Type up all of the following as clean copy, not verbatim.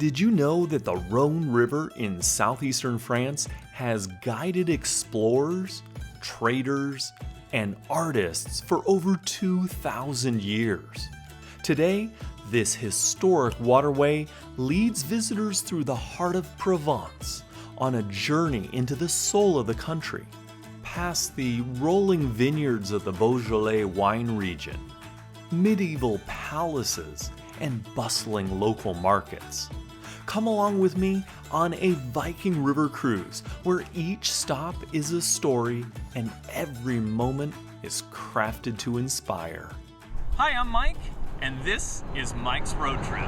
Did you know that the Rhône River in southeastern France has guided explorers, traders, and artists for over 2,000 years? Today, this historic waterway leads visitors through the heart of Provence on a journey into the soul of the country, past the rolling vineyards of the Beaujolais wine region, medieval palaces, and bustling local markets. Come along with me on a Viking River Cruise, where each stop is a story and every moment is crafted to inspire. Hi, I'm Mike, and this is Mike's Road Trip.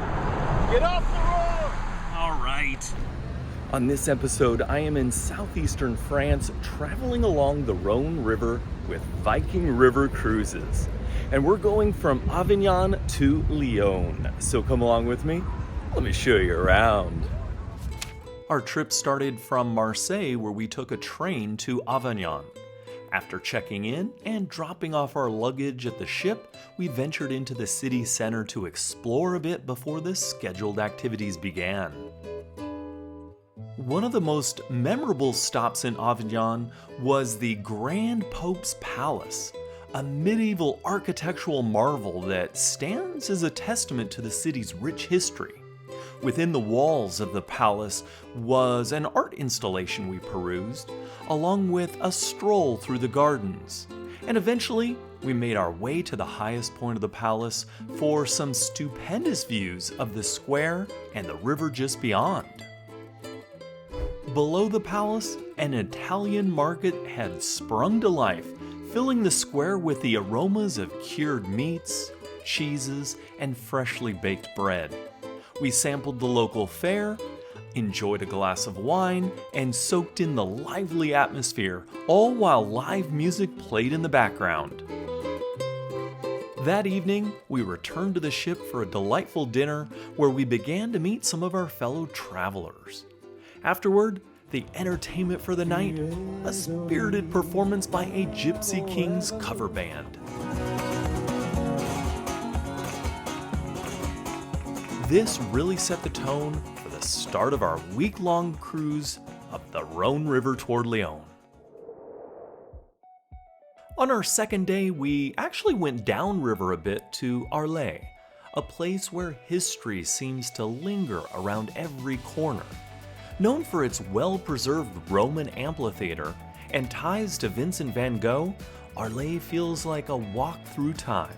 Get off the road! All right. On this episode, I am in southeastern France, traveling along the Rhône River with Viking River Cruises. And we're going from Avignon to Lyon. So come along with me. Let me show you around. Our trip started from Marseille, where we took a train to Avignon. After checking in and dropping off our luggage at the ship, we ventured into the city center to explore a bit before the scheduled activities began. One of the most memorable stops in Avignon was the Grand Pope's Palace, a medieval architectural marvel that stands as a testament to the city's rich history. Within the walls of the palace was an art installation we perused, along with a stroll through the gardens. And eventually, we made our way to the highest point of the palace for some stupendous views of the square and the river just beyond. Below the palace, an Italian market had sprung to life, filling the square with the aromas of cured meats, cheeses, and freshly baked bread. We sampled the local fare, enjoyed a glass of wine, and soaked in the lively atmosphere, all while live music played in the background. That evening, we returned to the ship for a delightful dinner where we began to meet some of our fellow travelers. Afterward, the entertainment for the night, a spirited performance by a Gypsy Kings cover band. This really set the tone for the start of our week-long cruise up the Rhône River toward Lyon. On our second day, we actually went downriver a bit to Arles, a place where history seems to linger around every corner. Known for its well-preserved Roman amphitheater and ties to Vincent van Gogh, Arles feels like a walk through time.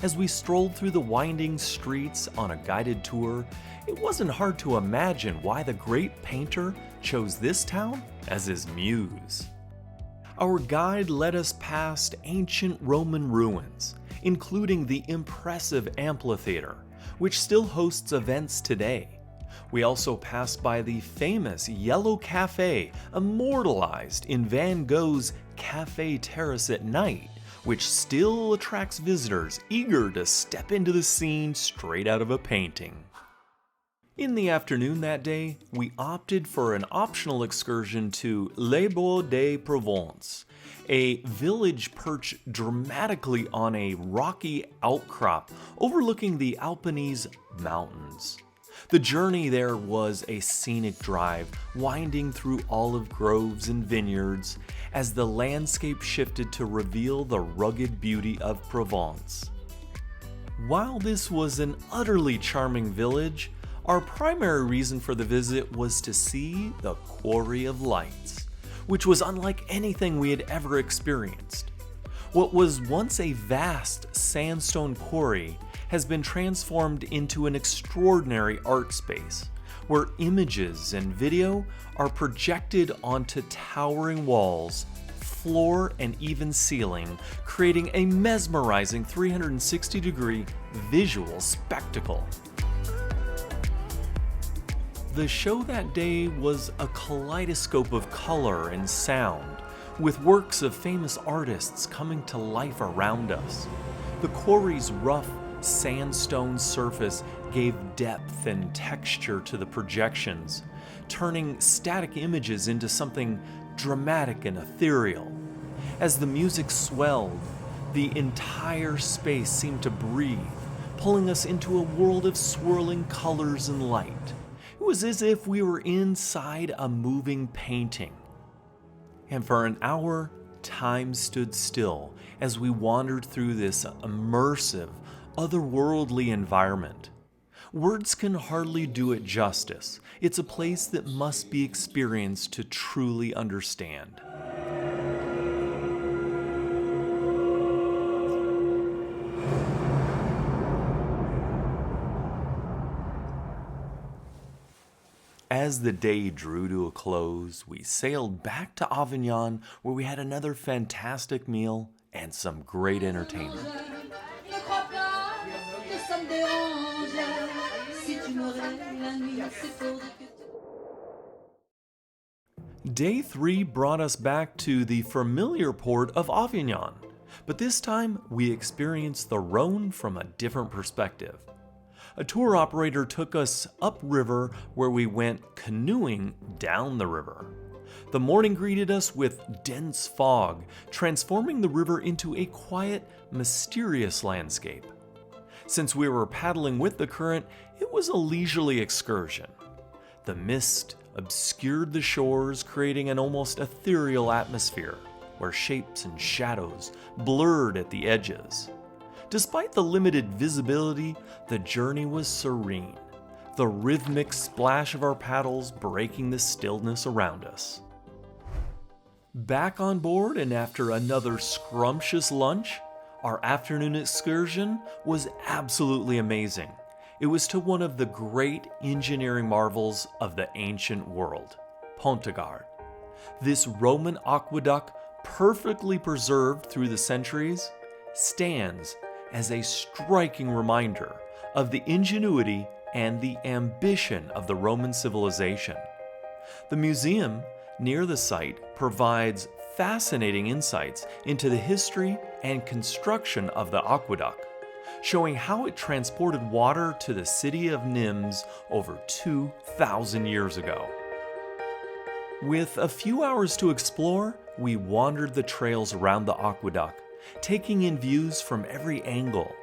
As we strolled through the winding streets on a guided tour, it wasn't hard to imagine why the great painter chose this town as his muse. Our guide led us past ancient Roman ruins, including the impressive amphitheater, which still hosts events today. We also passed by the famous Yellow Cafe, immortalized in Van Gogh's Café Terrace at Night, which still attracts visitors eager to step into the scene straight out of a painting. In the afternoon that day, we opted for an optional excursion to Les Baux de Provence, a village perched dramatically on a rocky outcrop overlooking the Alpines Mountains. The journey there was a scenic drive, winding through olive groves and vineyards as the landscape shifted to reveal the rugged beauty of Provence. While this was an utterly charming village, our primary reason for the visit was to see the Quarry of Lights, which was unlike anything we had ever experienced. What was once a vast sandstone quarry has been transformed into an extraordinary art space, where images and video are projected onto towering walls, floor, and even ceiling, creating a mesmerizing 360-degree visual spectacle. The show that day was a kaleidoscope of color and sound, with works of famous artists coming to life around us. The quarry's rough sandstone surface gave depth and texture to the projections, turning static images into something dramatic and ethereal. As the music swelled, the entire space seemed to breathe, pulling us into a world of swirling colors and light. It was as if we were inside a moving painting. And for an hour, time stood still as we wandered through this immersive, otherworldly environment. Words can hardly do it justice. It's a place that must be experienced to truly understand. As the day drew to a close, we sailed back to Avignon, where we had another fantastic meal and some great entertainment. Day 3 brought us back to the familiar port of Avignon, but this time we experienced the Rhône from a different perspective. A tour operator took us upriver where we went canoeing down the river. The morning greeted us with dense fog, transforming the river into a quiet, mysterious landscape. Since we were paddling with the current, it was a leisurely excursion. The mist obscured the shores, creating an almost ethereal atmosphere, where shapes and shadows blurred at the edges. Despite the limited visibility, the journey was serene, the rhythmic splash of our paddles breaking the stillness around us. Back on board, and after another scrumptious lunch, our afternoon excursion was absolutely amazing. It was to one of the great engineering marvels of the ancient world, Pont du Gard. This Roman aqueduct, perfectly preserved through the centuries, stands as a striking reminder of the ingenuity and the ambition of the Roman civilization. The museum near the site provides fascinating insights into the history and construction of the aqueduct, showing how it transported water to the city of Nimes over 2,000 years ago. With a few hours to explore, we wandered the trails around the aqueduct, taking in views from every angle.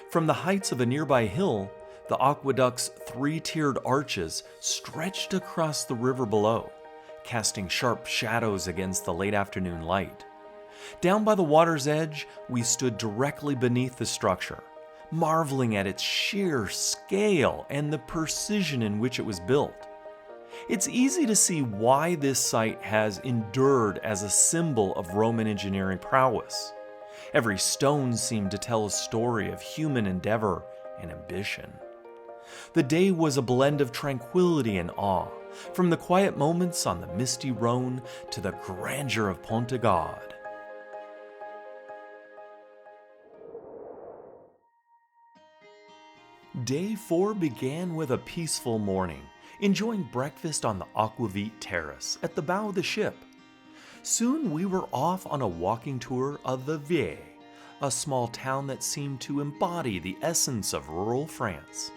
From the heights of a nearby hill, the aqueduct's three-tiered arches stretched across the river below, casting sharp shadows against the late afternoon light. Down by the water's edge, we stood directly beneath the structure, marveling at its sheer scale and the precision in which it was built. It's easy to see why this site has endured as a symbol of Roman engineering prowess. Every stone seemed to tell a story of human endeavor and ambition. The day was a blend of tranquility and awe, from the quiet moments on the misty Rhône to the grandeur of Pont du Gard. Day 4 began with a peaceful morning, enjoying breakfast on the aquavit terrace at the bow of the ship. Soon we were off on a walking tour of Viviers, a small town that seemed to embody the essence of rural France.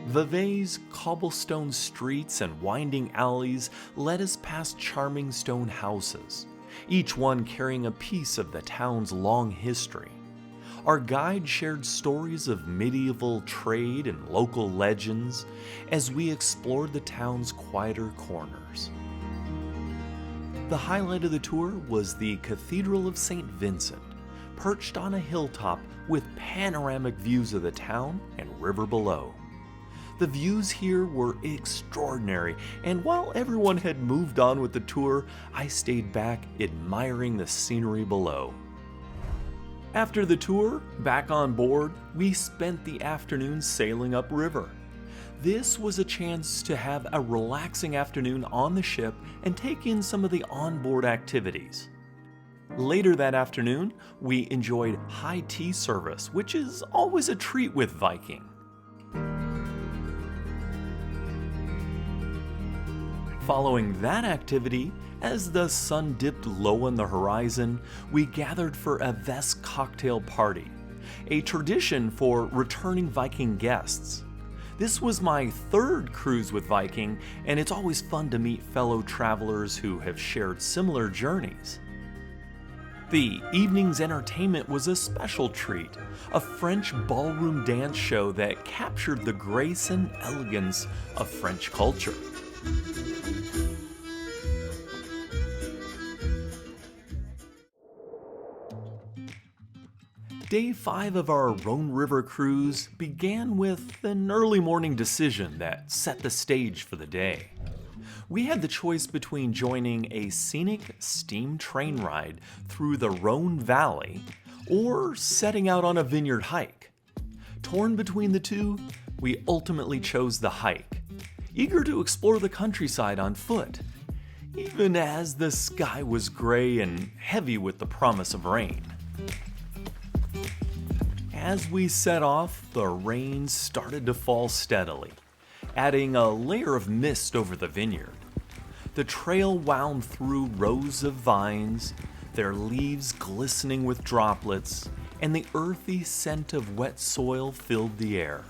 Viviers' cobblestone streets and winding alleys led us past charming stone houses, each one carrying a piece of the town's long history. Our guide shared stories of medieval trade and local legends as we explored the town's quieter corners. The highlight of the tour was the Cathedral of St. Vincent, perched on a hilltop with panoramic views of the town and river below. The views here were extraordinary, and while everyone had moved on with the tour, I stayed back admiring the scenery below. After the tour, back on board, we spent the afternoon sailing upriver. This was a chance to have a relaxing afternoon on the ship and take in some of the onboard activities. Later that afternoon, we enjoyed high tea service, which is always a treat with Viking. Following that activity, as the sun dipped low on the horizon, we gathered for a Vest cocktail party, a tradition for returning Viking guests. This was my third cruise with Viking, and it's always fun to meet fellow travelers who have shared similar journeys. The evening's entertainment was a special treat, a French ballroom dance show that captured the grace and elegance of French culture. Day 5 of our Rhone River Cruise began with an early morning decision that set the stage for the day. We had the choice between joining a scenic steam train ride through the Rhone Valley or setting out on a vineyard hike. Torn between the two, we ultimately chose the hike, eager to explore the countryside on foot, even as the sky was gray and heavy with the promise of rain. As we set off, the rain started to fall steadily, adding a layer of mist over the vineyard. The trail wound through rows of vines, their leaves glistening with droplets, and the earthy scent of wet soil filled the air.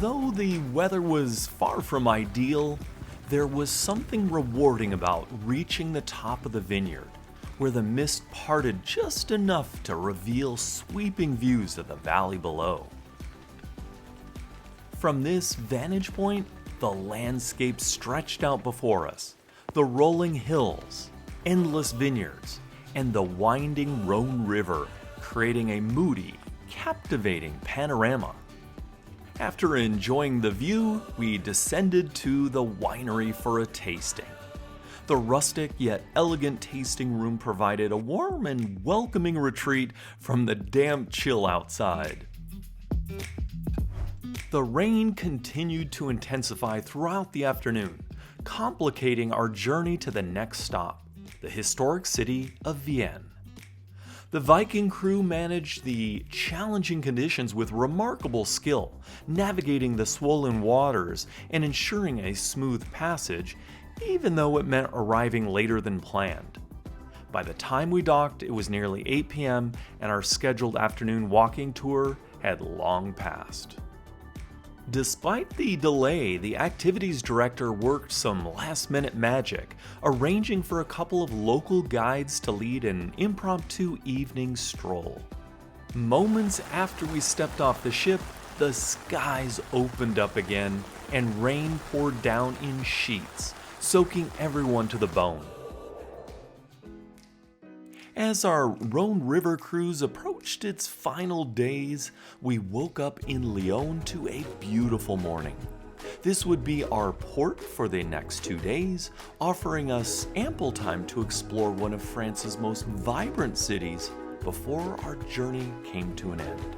Though the weather was far from ideal, there was something rewarding about reaching the top of the vineyard, where the mist parted just enough to reveal sweeping views of the valley below. From this vantage point, the landscape stretched out before us, the rolling hills, endless vineyards, and the winding Rhône River, creating a moody, captivating panorama. After enjoying the view, we descended to the winery for a tasting. The rustic yet elegant tasting room provided a warm and welcoming retreat from the damp chill outside. The rain continued to intensify throughout the afternoon, complicating our journey to the next stop, the historic city of Vienne. The Viking crew managed the challenging conditions with remarkable skill, navigating the swollen waters and ensuring a smooth passage, even though it meant arriving later than planned. By the time we docked, it was nearly 8 p.m., and our scheduled afternoon walking tour had long passed. Despite the delay, the activities director worked some last-minute magic, arranging for a couple of local guides to lead an impromptu evening stroll. Moments after we stepped off the ship, the skies opened up again, and rain poured down in sheets, soaking everyone to the bone. As our Rhone River Cruise approached its final days, we woke up in Lyon to a beautiful morning. This would be our port for the next 2 days, offering us ample time to explore one of France's most vibrant cities before our journey came to an end.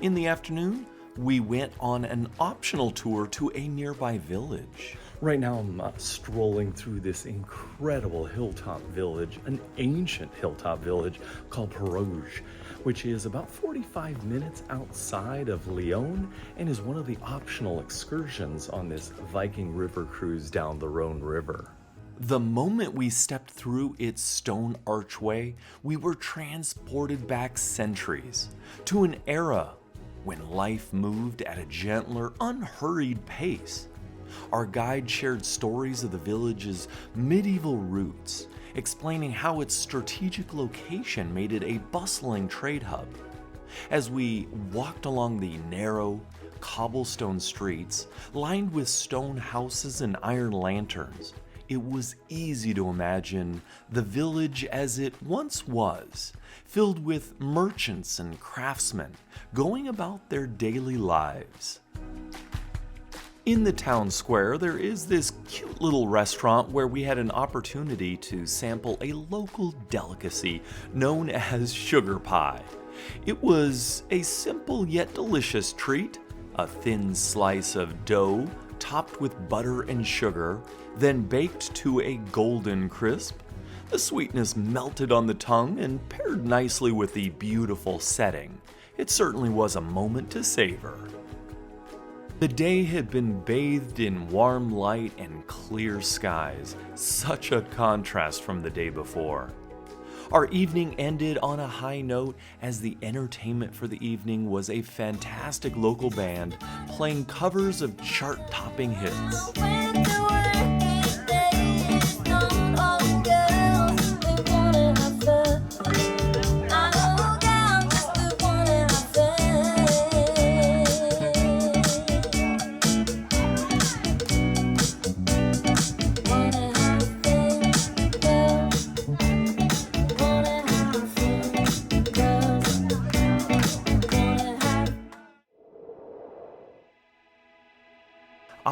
In the afternoon, we went on an optional tour to a nearby village. Right now I'm strolling through this incredible hilltop village, an ancient hilltop village called Perouges, which is about 45 minutes outside of Lyon and is one of the optional excursions on this Viking River Cruise down the Rhone River. The moment we stepped through its stone archway, we were transported back centuries to an era when life moved at a gentler, unhurried pace. Our guide shared stories of the village's medieval roots, explaining how its strategic location made it a bustling trade hub. As we walked along the narrow, cobblestone streets, lined with stone houses and iron lanterns, it was easy to imagine the village as it once was, filled with merchants and craftsmen going about their daily lives. In the town square, there is this cute little restaurant where we had an opportunity to sample a local delicacy known as sugar pie. It was a simple yet delicious treat, a thin slice of dough topped with butter and sugar, then baked to a golden crisp. The sweetness melted on the tongue and paired nicely with the beautiful setting. It certainly was a moment to savor. The day had been bathed in warm light and clear skies, such a contrast from the day before. Our evening ended on a high note as the entertainment for the evening was a fantastic local band playing covers of chart-topping hits.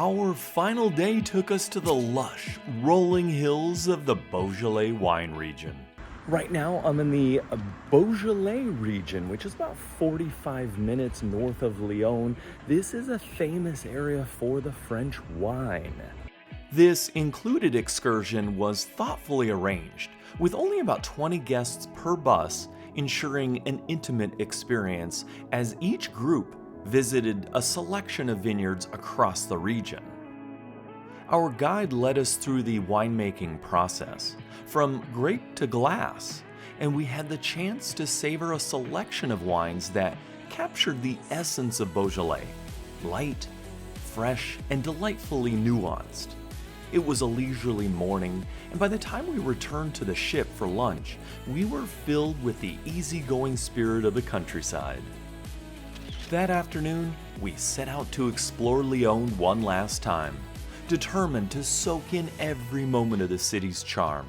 Our final day took us to the lush, rolling hills of the Beaujolais wine region. Right now, I'm in the Beaujolais region, which is about 45 minutes north of Lyon. This is a famous area for the French wine. This included excursion was thoughtfully arranged, with only about 20 guests per bus, ensuring an intimate experience as each group visited a selection of vineyards across the region. Our guide led us through the winemaking process, from grape to glass, and we had the chance to savor a selection of wines that captured the essence of Beaujolais, light, fresh, and delightfully nuanced. It was a leisurely morning, and by the time we returned to the ship for lunch, we were filled with the easygoing spirit of the countryside. That afternoon, we set out to explore Lyon one last time, determined to soak in every moment of the city's charm.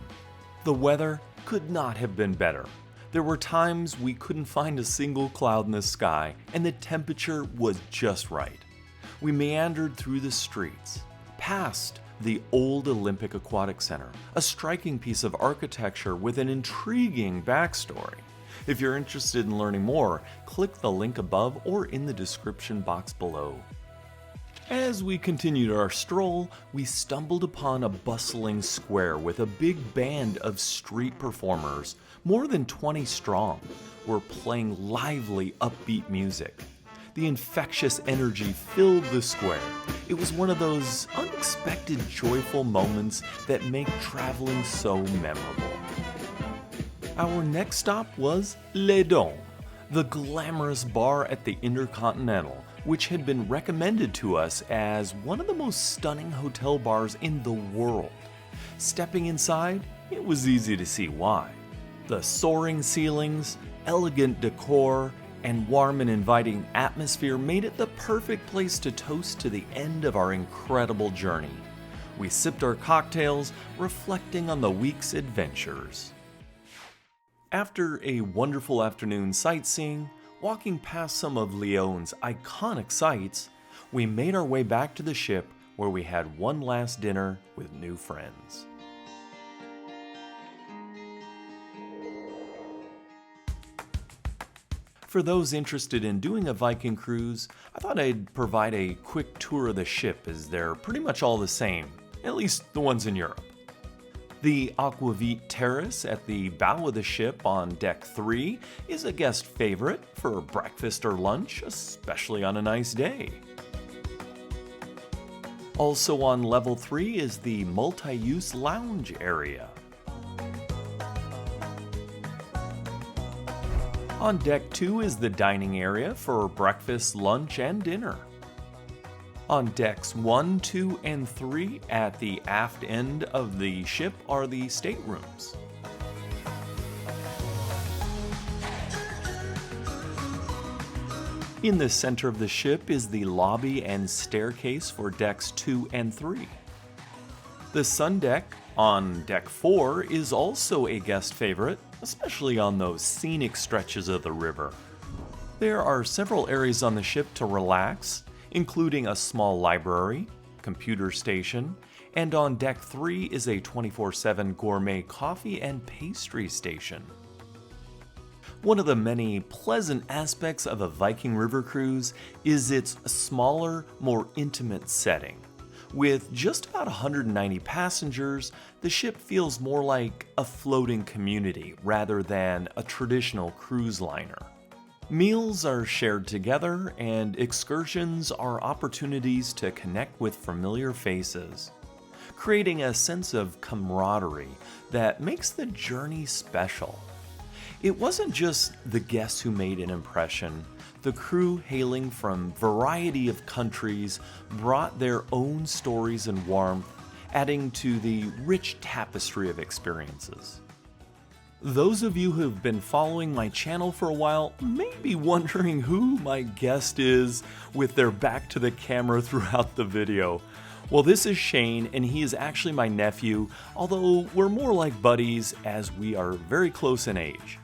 The weather could not have been better. There were times we couldn't find a single cloud in the sky, and the temperature was just right. We meandered through the streets, past the old Olympic Aquatic Center, a striking piece of architecture with an intriguing backstory. If you're interested in learning more, click the link above or in the description box below. As we continued our stroll, we stumbled upon a bustling square with a big band of street performers, more than 20 strong, were playing lively, upbeat music. The infectious energy filled the square. It was one of those unexpected, joyful moments that make traveling so memorable. Our next stop was Les Baux, the glamorous bar at the Intercontinental, which had been recommended to us as one of the most stunning hotel bars in the world. Stepping inside, it was easy to see why. The soaring ceilings, elegant decor, and warm and inviting atmosphere made it the perfect place to toast to the end of our incredible journey. We sipped our cocktails, reflecting on the week's adventures. After a wonderful afternoon sightseeing, walking past some of Lyon's iconic sights, we made our way back to the ship where we had one last dinner with new friends. For those interested in doing a Viking cruise, I thought I'd provide a quick tour of the ship as they're pretty much all the same, at least the ones in Europe. The aqueduct terrace at the bow of the ship on deck 3 is a guest favorite for breakfast or lunch, especially on a nice day. Also on level 3 is the multi-use lounge area. On deck 2 is the dining area for breakfast, lunch, and dinner. On decks 1, 2, and 3 at the aft end of the ship are the staterooms. In the center of the ship is the lobby and staircase for decks 2 and 3. The sun deck on deck 4 is also a guest favorite, especially on those scenic stretches of the river. There are several areas on the ship to relax, including a small library, computer station, and on deck 3 is a 24/7 gourmet coffee and pastry station. One of the many pleasant aspects of a Viking River Cruise is its smaller, more intimate setting. With just about 190 passengers, the ship feels more like a floating community rather than a traditional cruise liner. Meals are shared together, and excursions are opportunities to connect with familiar faces, creating a sense of camaraderie that makes the journey special. It wasn't just the guests who made an impression. The crew hailing from a variety of countries brought their own stories and warmth, adding to the rich tapestry of experiences. Those of you who have been following my channel for a while may be wondering who my guest is with their back to the camera throughout the video. Well, this is Shane, and he is actually my nephew, although we're more like buddies as we are very close in age.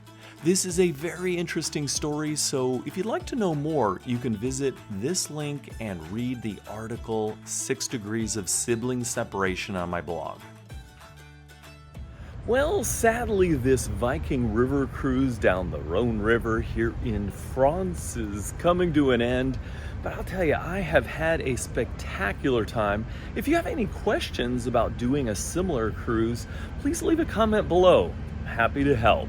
This is a very interesting story, so if you'd like to know more, you can visit this link and read the article 6 Degrees of Sibling Separation on my blog. Well, sadly, this Viking River cruise down the Rhone River here in France is coming to an end. But I'll tell you, I have had a spectacular time. If you have any questions about doing a similar cruise, please leave a comment below. Happy to help.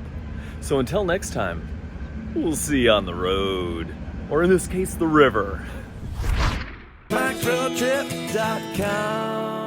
So until next time, we'll see you on the road. Or in this case, the river. MicroTrip.com